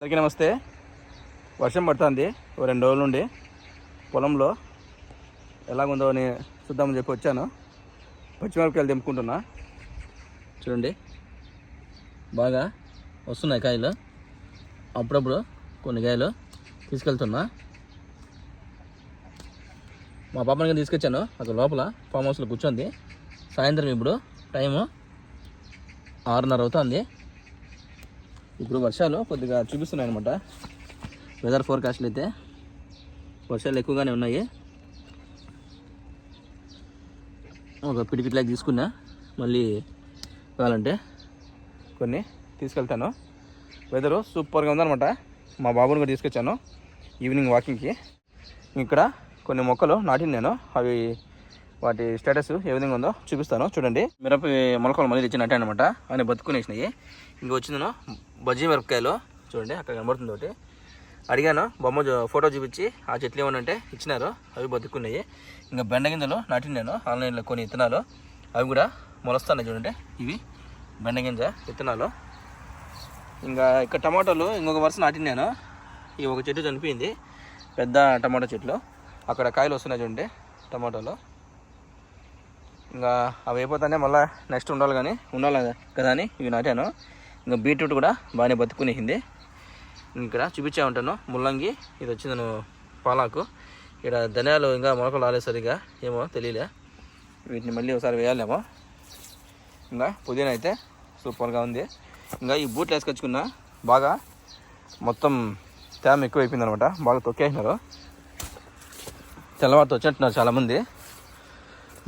అందరికీ నమస్తే. వర్షం పడుతుంది 2 రోజుల నుండి. పొలంలో ఎలాగుందో అని చూద్దామని చెప్పి వచ్చాను. పచ్చిమిరపకాయలు తెంపుకుంటున్నా. చూడండి, బాగా వస్తున్నాయి కాయలు. అప్పుడప్పుడు కొన్ని కాయలు తీసుకెళ్తున్నా. మా పాపని తీసుకొచ్చాను. అక్కడ లోపల ఫామ్ హౌస్లో కూర్చోంది. సాయంత్రం ఇప్పుడు టైము 6:30 అవుతుంది. ఇప్పుడు వర్షాలు కొద్దిగా చూపిస్తున్నాయి అనమాట. వెదర్ ఫోర్కాస్ట్లు అయితే వర్షాలు ఎక్కువగానే ఉన్నాయి. ఒక పిడికిట్లాగా తీసుకున్నా. మళ్ళీ కావాలంటే కొన్ని తీసుకెళ్తాను. వెదరు సూపర్గా ఉందనమాట. మా బాబుని కూడా తీసుకొచ్చాను ఈవినింగ్ వాకింగ్కి. ఇక్కడ కొన్ని మొక్కలు నాటిని నేను. అవి వాటి స్టేటస్ ఏ విధంగా ఉందో చూపిస్తాను. చూడండి, మిరప మొలకలు మళ్ళీ తెచ్చి నాటాను అనమాట. అని బతుకునేసినాయి. ఇంక వచ్చిందను బజ్జీ మిరపకాయలు. చూడండి, అక్కడ కనబడుతుంది ఒకటి. అడిగాను, బొమ్మ ఫోటో చూపించి ఆ చెట్లు ఏమనంటే ఇచ్చినారు. అవి బతుకున్నాయి. ఇంకా బెండ గింజలు నాటిని నేను ఆన్లైన్లో కొన్ని విత్తనాలు. అవి కూడా మొలుస్తున్నాయి. చూడండి, ఇవి బెండ గింజ విత్తనాలు. ఇంకా ఇక్కడ టమాటోలు ఇంకొక వరుస నాటిని నేను. ఈ ఒక చెట్టు చనిపోయింది, పెద్ద టమాటో చెట్లు. అక్కడ కాయలు వస్తున్నాయి చూడండి టమాటోలు. ఇంకా అవి అయిపోతానే మళ్ళీ నెక్స్ట్ ఉండాలి కదా అని ఇవి నాటాను. ఇంకా బీట్రూట్ కూడా బాగానే బతుకునేసింది. ఇక్కడ చూపించే ఉంటాను. ముల్లంగి ఇది వచ్చిందను, పాలాకు. ఇక్కడ ధనియాలు ఇంకా మొలకలు రాలేదు సరిగా, ఏమో తెలియలే. వీటిని మళ్ళీ ఒకసారి వేయాలేమో. ఇంకా పుదీనా అయితే సూపర్గా ఉంది. ఇంకా ఈ బూట్లు వేసుకొచ్చుకున్నా. బాగా మొత్తం తేమ ఎక్కువ అయిపోయింది అనమాట. బాగా తొక్కేసినారు. తెల్లవారితో వచ్చినట్టున్నారు చాలామంది.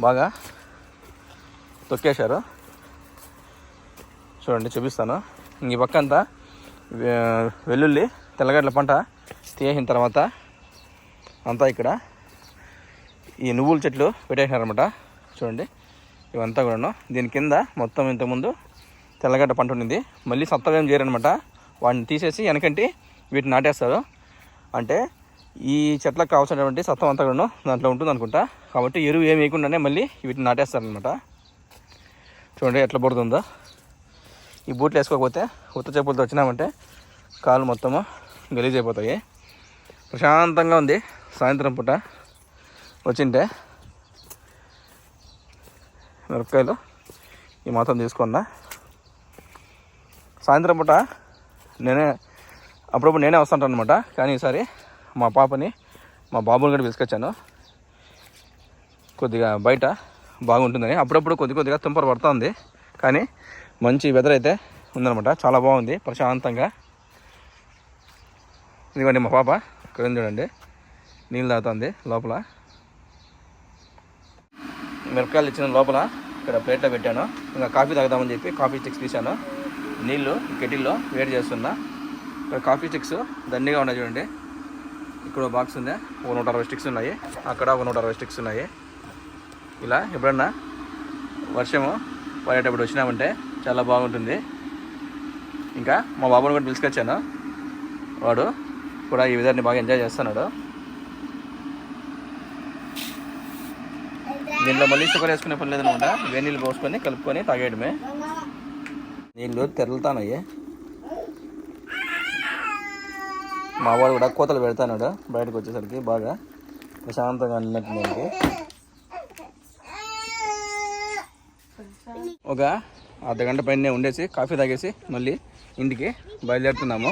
బాగా తొక్కేశారు. చూడండి, చూపిస్తాను. ఈ పక్క అంతా వెల్లుల్లి తెల్లగడ్డల పంట తీసిన తర్వాత అంతా ఇక్కడ ఈ నువ్వుల చెట్లు పెట్టేసినారనమాట. చూడండి, ఇవంతా కూడాను. దీని కింద మొత్తం ఇంతకుముందు తెల్లగడ్డ పంట ఉండింది. మళ్ళీ సత్తవేం చేయరనమాట. వాటిని తీసేసి వెనకంటి వీటిని నాటేస్తారు. అంటే ఈ చెట్లకు కావాల్సినటువంటి సత్వం అంతా కూడా దాంట్లో ఉంటుంది అనుకుంటా. కాబట్టి ఎరువు ఏమి వేయకుండానే మళ్ళీ వీటిని నాటేస్తారనమాట. చూడండి ఎట్లా పడుతుందో. ఈ బూట్లు వేసుకోకపోతే ఉత్త చెప్పులతో వచ్చినామంటే కాళ్ళు మొత్తము గలీజ్ అయిపోతాయి. ప్రశాంతంగా ఉంది. సాయంత్రం పూట వచ్చింటే మిరపకాయలు ఈ మాత్రం తీసుకున్నా. సాయంత్రం పూట అప్పుడప్పుడు నేనే వస్తుంటాను అనమాట. కానీ ఈసారి మా పాపని మా బాబుని కూడా తీసుకొచ్చాను. కొద్దిగా బయట బాగుంటుందని. అప్పుడప్పుడు కొద్దిగా తుంపర పడుతుంది. కానీ మంచి వెదర్ అయితే ఉందన్నమాట. చాలా బాగుంది, ప్రశాంతంగా. ఇదిగోండి మా పాప ఇక్కడ చూడండి, నీళ్ళు తాగుతుంది లోపల. మిరపకాయలు ఇచ్చిన లోపల ఇక్కడ ప్లేట్లో పెట్టాను. ఇంకా కాఫీ తాగుదామని చెప్పి కాఫీ స్టిక్స్ తీశాను. నీళ్ళు కెటిల్లో వేడి చేస్తున్నా. ఇక్కడ కాఫీ స్టిక్స్ దండిగా ఉన్నాయి చూడండి. ఇక్కడ బాక్స్ ఉంది, 160 స్టిక్స్ ఉన్నాయి. అక్కడ 160 స్టిక్స్ ఉన్నాయి. ఇలా ఎప్పుడన్నా వర్షము పడేటప్పుడు వచ్చినామంటే చాలా బాగుంటుంది. ఇంకా మా బాబుని కూడా పిలుచుకొచ్చాను. వాడు కూడా ఈ విధాన్ని బాగా ఎంజాయ్ చేస్తున్నాడు. దీంట్లో మళ్ళీ షుగర్ వేసుకునే పని లేదనమాట. వేడి నీళ్ళు పోసుకొని కలుపుకొని తాగేయడమే. నీళ్ళు తెరలుతానయ్యే. మా వాడు కూడా కోతలు పెడతాడు బయటకు వచ్చేసరికి. బాగా ప్రశాంతంగా అన్నట్టు మనకి. ఒక అర్ధగంట పైన ఉండేసి కాఫీ తాగేసి మళ్ళీ ఇంటికి బయలుదేరుతున్నాము.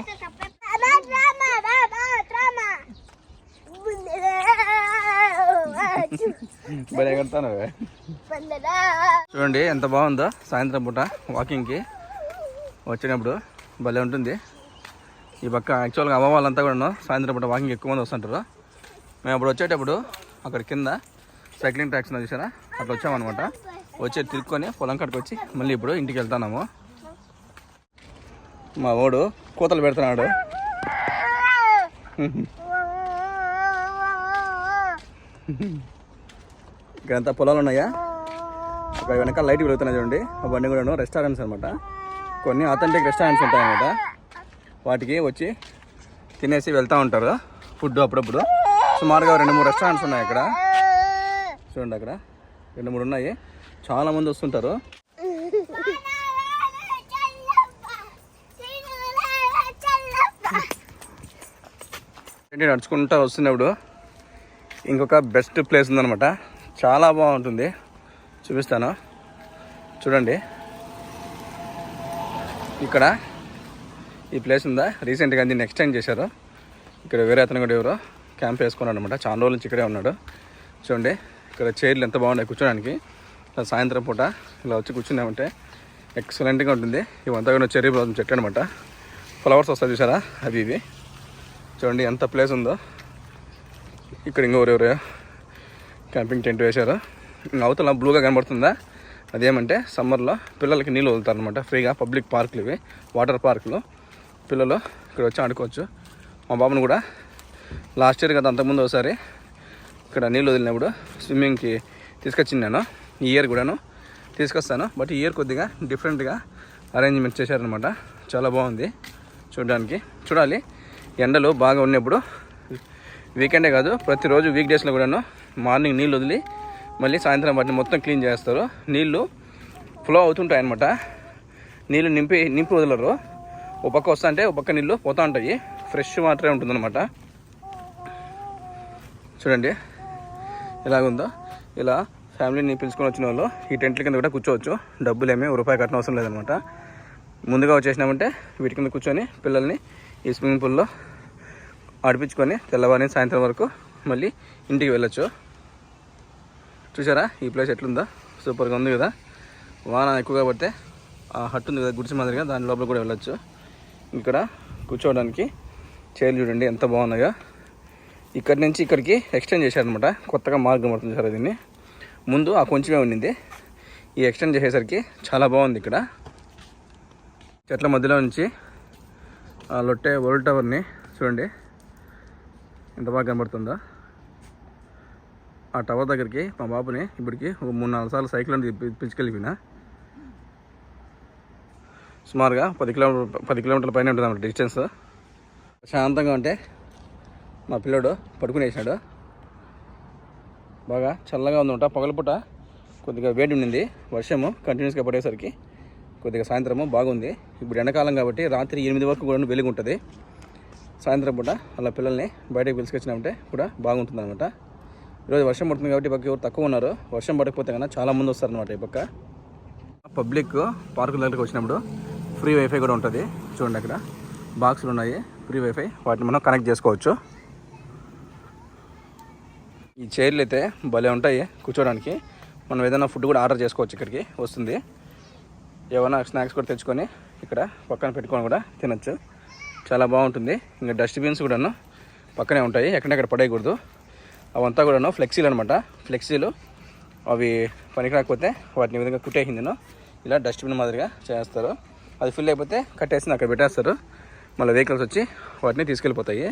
భలే కడతాను. చూడండి ఎంత బాగుందో. సాయంత్రం పూట వాకింగ్కి వచ్చినప్పుడు భలే ఉంటుంది. ఈ పక్క యాక్చువల్గా అమ్మ వాళ్ళంతా కూడా సాయంత్రం పూట వాకింగ్ ఎక్కువ మంది వస్తుంటారు. మేము అప్పుడు వచ్చేటప్పుడు అక్కడ కింద సైక్లింగ్ ట్రాక్స్ చూసారా, అట్లా వచ్చామన్నమాట. వచ్చి తిరుక్కొని పొలం కాడికి వచ్చి మళ్ళీ ఇప్పుడు ఇంటికి వెళ్తున్నాము. మా వాడు కోతలు పెడుతున్నాడు. ఇక్కడంతా పొలాలు ఉన్నాయా. అక్కడ వెనకాల లైట్ వెలుగుతున్నాయి చూడండి. అవన్నీ కూడా రెస్టారెంట్స్ అనమాట. కొన్ని అథెంటిక్ రెస్టారెంట్స్ ఉంటాయన్నమాట. వాటికి వచ్చి తినేసి వెళ్తూ ఉంటారు ఫుడ్ అప్పుడప్పుడు. సుమారుగా 2-3 రెస్టారెంట్స్ ఉన్నాయి అక్కడ. చూడండి, అక్కడ 2-3 ఉన్నాయి. చాలామంది వస్తుంటారు. నడుచుకుంటూ వస్తున్నప్పుడు ఇంకొక బెస్ట్ ప్లేస్ ఉందన్నమాట. చాలా బాగుంటుంది, చూపిస్తాను చూడండి. ఇక్కడ ఈ ప్లేస్ ఉందా, రీసెంట్గా దీన్ని ఎక్స్టెండ్ చేశారు. ఇక్కడ వేరే అతను కూడా ఎవరో క్యాంప్ వేసుకున్నాడు అనమాట. చాలా రోజుల నుంచి ఇక్కడే ఉన్నాడు. చూడండి ఇక్కడ చైర్లు ఎంత బాగున్నాయి కూర్చోడానికి. సాయంత్రం పూట ఇలా వచ్చి కూర్చున్నామంటే ఎక్సలెంట్గా ఉంటుంది. ఇవంతా కూడా చెర్రీ బ్లాసమ్ చెట్టు అనమాట. ఫ్లవర్స్ వస్తాయి చూసారా, అవి ఇవి. చూడండి ఎంత ప్లేస్ ఉందో. ఇక్కడ ఇంకెవరెవరో క్యాంపింగ్ టెంట్ వేశారు. అవతల బ్లూగా కనబడుతుందా, అదేమంటే సమ్మర్లో పిల్లలకి నీళ్ళు వదులుతారనమాట ఫ్రీగా. పబ్లిక్ పార్కులు ఇవి, వాటర్ పార్కులు. పిల్లలు ఇక్కడ వచ్చి ఆడుకోవచ్చు. మా బాబును కూడా లాస్ట్ ఇయర్ కదా అంతకుముందు ఒకసారి ఇక్కడ నీళ్ళు వదిలినప్పుడు స్విమ్మింగ్కి తీసుకొచ్చింది నేను. ఈ ఇయర్ కూడాను తీసుకొస్తాను, బట్ ఈ ఇయర్ కొద్దిగా డిఫరెంట్గా అరేంజ్మెంట్ చేశారనమాట. చాలా బాగుంది చూడడానికి. చూడాలి, ఎండలు బాగా ఉన్నప్పుడు వీకెండే కాదు ప్రతిరోజు వీక్ డేస్లో కూడాను మార్నింగ్ నీళ్ళు వదిలి మళ్ళీ సాయంత్రం వాటిని మొత్తం క్లీన్ చేస్తారు. నీళ్ళు ఫ్లో అవుతుంటాయి అన్నమాట. నీళ్ళు నింపి వదలరు. ఒక పక్క వస్తా అంటే ఒక పక్క నీళ్ళు పోతూ ఉంటాయి. ఫ్రెష్ వాటరే ఉంటుందన్నమాట. చూడండి ఎలాగుందో. ఇలా ఫ్యామిలీని పిలుచుకొని వచ్చిన వాళ్ళు ఈ టెంట్ల కింద కూడా కూర్చోవచ్చు. డబ్బులు ఏమీ రూపాయి కట్టిన అవసరం లేదనమాట. ముందుగా వచ్చేసినామంటే వీటి కింద కూర్చొని పిల్లల్ని ఈ స్విమ్మింగ్ పూల్లో ఆడిపించుకొని తెల్లవారి సాయంత్రం వరకు మళ్ళీ ఇంటికి వెళ్ళొచ్చు. చూసారా ఈ ప్లేస్ ఎట్లుందో, సూపర్గా ఉంది కదా. వాన ఎక్కువగా పడితే ఆ హట్ ఉంది కదా గుడిసె మాదిరిగా, దాని లోపల కూడా వెళ్ళొచ్చు. ఇక్కడ కూర్చోవడానికి చైర్లు చూడండి ఎంత బాగున్నాయో. ఇక్కడి నుంచి ఇక్కడికి ఎక్స్టెండ్ చేశారనమాట. కొత్తగా మార్గం పడుతుంది సార్. దీన్ని ముందు ఆ కొంచెమే ఉండింది, ఈ ఎక్స్టెండ్ చేసేసరికి చాలా బాగుంది. ఇక్కడ చెట్ల మధ్యలో నుంచి ఆ లొట్టే వరల్డ్ టవర్ని చూడండి ఎంత బాగా కనబడుతుందో. ఆ టవర్ దగ్గరికి మా బాబుని ఇప్పటికి ఒక 3-4 సార్లు సైకిల్ పిలుచుకెళ్ళిపోయినా. సుమారుగా 10 కిలోమీటర్ల పైన ఉంటుంది అన్నమాట డిస్టెన్స్. శాంతంగా ఉంటే మా పిల్లోడు పడుకునేసాడు. బాగా చల్లగా ఉందన్నమాట. పగలపూట కొద్దిగా వేడి ఉండింది, వర్షము కంటిన్యూస్గా పడేసరికి కొద్దిగా సాయంత్రము బాగుంది. ఇప్పుడు ఎండాకాలం కాబట్టి రాత్రి 8 వరకు కూడా వెలుగు ఉంటుంది. సాయంత్రం పూట అలా పిల్లల్ని బయటకు పిలుచుకొచ్చినామంటే కూడా బాగుంటుంది అనమాట. ఈరోజు వర్షం పడుతుంది కాబట్టి పక్క ఎవరు తక్కువ ఉన్నారు. వర్షం పడకపోతే కన్నా చాలా మంది వస్తారనమాట. ఈ పక్క పబ్లిక్ పార్కుల దగ్గరికి వచ్చినప్పుడు ఫ్రీ వైఫై కూడా ఉంటుంది. చూడండి అక్కడ బాక్సులు ఉన్నాయి, ఫ్రీ వైఫై. వాటిని మనం కనెక్ట్ చేసుకోవచ్చు. ఈ చైర్లు అయితే భలే ఉంటాయి కూర్చోడానికి. మనం ఏదైనా ఫుడ్ కూడా ఆర్డర్ చేసుకోవచ్చు, ఇక్కడికి వస్తుంది. ఏమైనా స్నాక్స్ కూడా తెచ్చుకొని ఇక్కడ పక్కన పెట్టుకొని కూడా తినచ్చు. చాలా బాగుంటుంది. ఇంకా డస్ట్బిన్స్ కూడాను పక్కనే ఉంటాయి, ఎక్కడెక్కడ పడేయకూడదు. అవంతా కూడాను ఫ్లెక్సీలు అనమాట. ఫ్లెక్సీలు అవి పనికి రాకపోతే వాటిని ఈ విధంగా కుట్టేసిందిను ఇలా డస్ట్బిన్ మాదిరిగా చేస్తారు. అది ఫుల్ అయిపోతే కట్టేసి అక్కడ పెట్టేస్తారు. మళ్ళీ వెహికల్స్ వచ్చి వాటిని తీసుకెళ్ళిపోతాయి.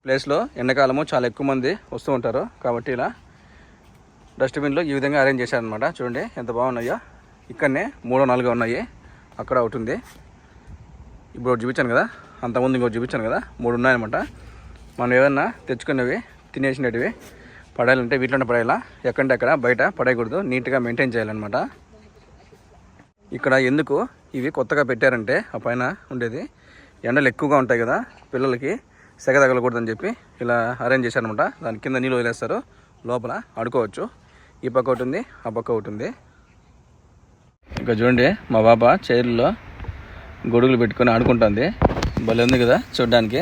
ప్లేస్లో ఎండాకాలము చాలా ఎక్కువ మంది వస్తూ ఉంటారు కాబట్టి ఇలా డస్ట్బిన్లు ఈ విధంగా అరేంజ్ చేశారనమాట. చూడండి ఎంత బాగున్నాయో. ఇక్కడనే 3-4 ఉన్నాయి, అక్కడ ఒకటి ఉంది. ఇప్పుడు ఒకటి చూపించాను కదా, అంతకుముందు ఇంకోటి చూపించాను కదా, 3 ఉన్నాయన్నమాట. మనం ఏదన్నా తెచ్చుకునేవి తినేసినవి పడాలంటే వీటిలోనే పడేయాలా, ఎక్కడంటే అక్కడ బయట పడేయకూడదు. నీట్గా మెయింటైన్ చేయాలన్నమాట. ఇక్కడ ఎందుకు ఇవి కొత్తగా పెట్టారంటే ఆ పైన ఉండేది ఎండలు ఎక్కువగా ఉంటాయి కదా, పిల్లలకి సెగ తగలకూడదని చెప్పి ఇలా అరేంజ్ చేశారనమాట. దాని కింద నీళ్ళు వదిలేస్తారు, లోపల ఆడుకోవచ్చు. ఈ పక్క ఒకటి ఉంది, ఆ పక్క ఒకటి ఉంది. ఇంకా చూడండి మా బాబా చైర్లో గొడుగులు పెట్టుకొని ఆడుకుంటుంది. భలే ఉంది కదా చూడడానికి.